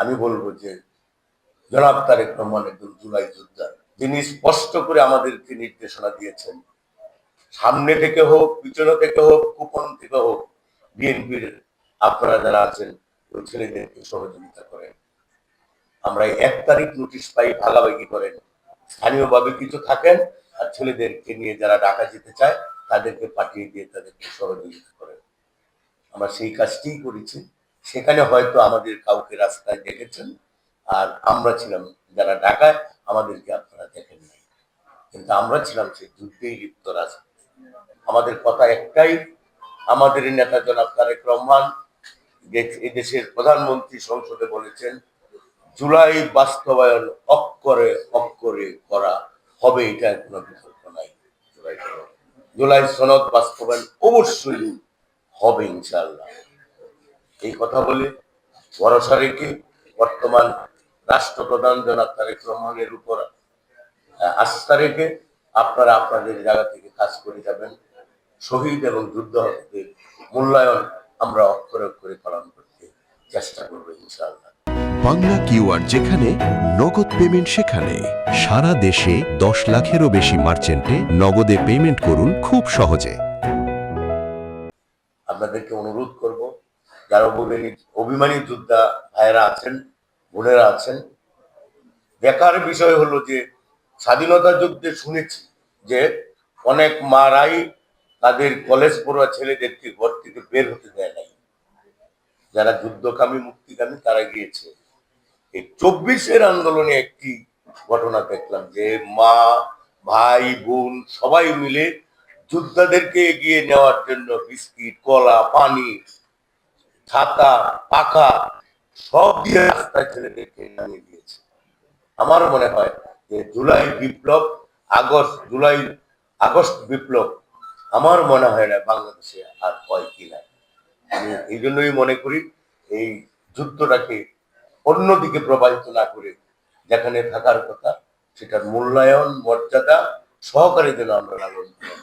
আমি বলবো যে জনাব তারেক রহমান একজন জুলাই যোদ্ধা, যিনি স্পষ্ট করে আমাদেরকে নির্দেশনা দিয়েছেন, সামনে থেকে হোক, পিছনে থেকে হোক, কুপন থেকে হোক, বিএনপির আপনারা যারা আছেন ওই ছেলেদেরকে সহযোগিতা করেন। আমরা 1 তারিখ নোটিশ পাই, ভাগাভাগি করেন, স্থানীয়ভাবে কিছু থাকেন, আর ছেলেদেরকে নিয়ে যারা ঢাকা যেতে চায় তাদেরকে পাঠিয়ে দিয়ে তাদেরকে সহযোগিতা করেন। আমরা সেই কাজটিই করেছি। সেখানে হয়তো আমাদের কাউকে রাস্তায় দেখেছেন, আর আমরা ছিলাম যারা ঢাকায়, আমাদেরকে আপনারা দেখেন নাই, কিন্তু আমরা ছিলাম সেই যুদ্ধেই লিপ্ত রাজনীতি। আমাদের কথা একটাই, আমাদের নেতা জনাব তারেক রহমান এদেশের প্রধানমন্ত্রী সংসদে বলেছেন, জুলাই বাস্তবায়ন অক্ষরে অক্ষরে করা হবে, এটা কোনো বিকল্প নাই। জুলাই সনদ বাস্তবায়ন অবশ্যই হবে ইনশাআল্লাহ। এই কথা বলে ভরসা রেখে বর্তমান রাষ্ট্রপ্রধান জনাব তারেক রহমানের উপর আস্থা রেখে আপনারা আপনাদের জায়গা থেকে কাজ করে যাবেন। শহীদ এবং যুদ্ধহতদের মূল্যায়ন আমরা অক্ষরে অক্ষরে পালন করতে চেষ্টা করবো ইনশাআল্লাহ। বাংলা কিউআর, যেখানে নগদ পেমেন্ট সেখানে। সারা দেশে 10 লাখেরও বেশি মার্চেন্টে নগদে পেমেন্ট করুন খুব সহজে। আপনাদেরকে অনুরোধ করব, যারা অভিমানী যোদ্ধা ভাইয়েরা আছেন, বোনেরা আছেন, দেখার বিষয় হলো যে স্বাধীনতা যুদ্ধে শুনেছি যে অনেক মারাই তাদের কলেজ পড়ুয়া ছেলেদেরকে ঘর থেকে বের হতে দেয় নাই। যারা যুদ্ধকামী মুক্তিকামী তারা গিয়েছে। এই 24-এর আন্দোলনে একটি ঘটনা দেখলাম যে মা, ভাই, বোন সবাই মিলে যোদ্ধাদেরকে এগিয়ে নেওয়ার জন্য বিস্কিট, কলা, পানি, ছাতা, পাখা সব দিয়ে রাস্তায় ছেলেদেরকে নামিয়ে দিয়েছে। আমার মনে হয় যে জুলাই বিপ্লব, আগস্ট বিপ্লব আমার মনে হয় না বাংলাদেশে আর হয় কিনা। আমি এই জন্যই মনে করি এই যুদ্ধটাকে অন্যদিকে প্রবাহিত না করে যেখানে থাকার কথা সেটার মূল্যায়ন, মর্যাদা সহকারে যেন আমরা লালন করি।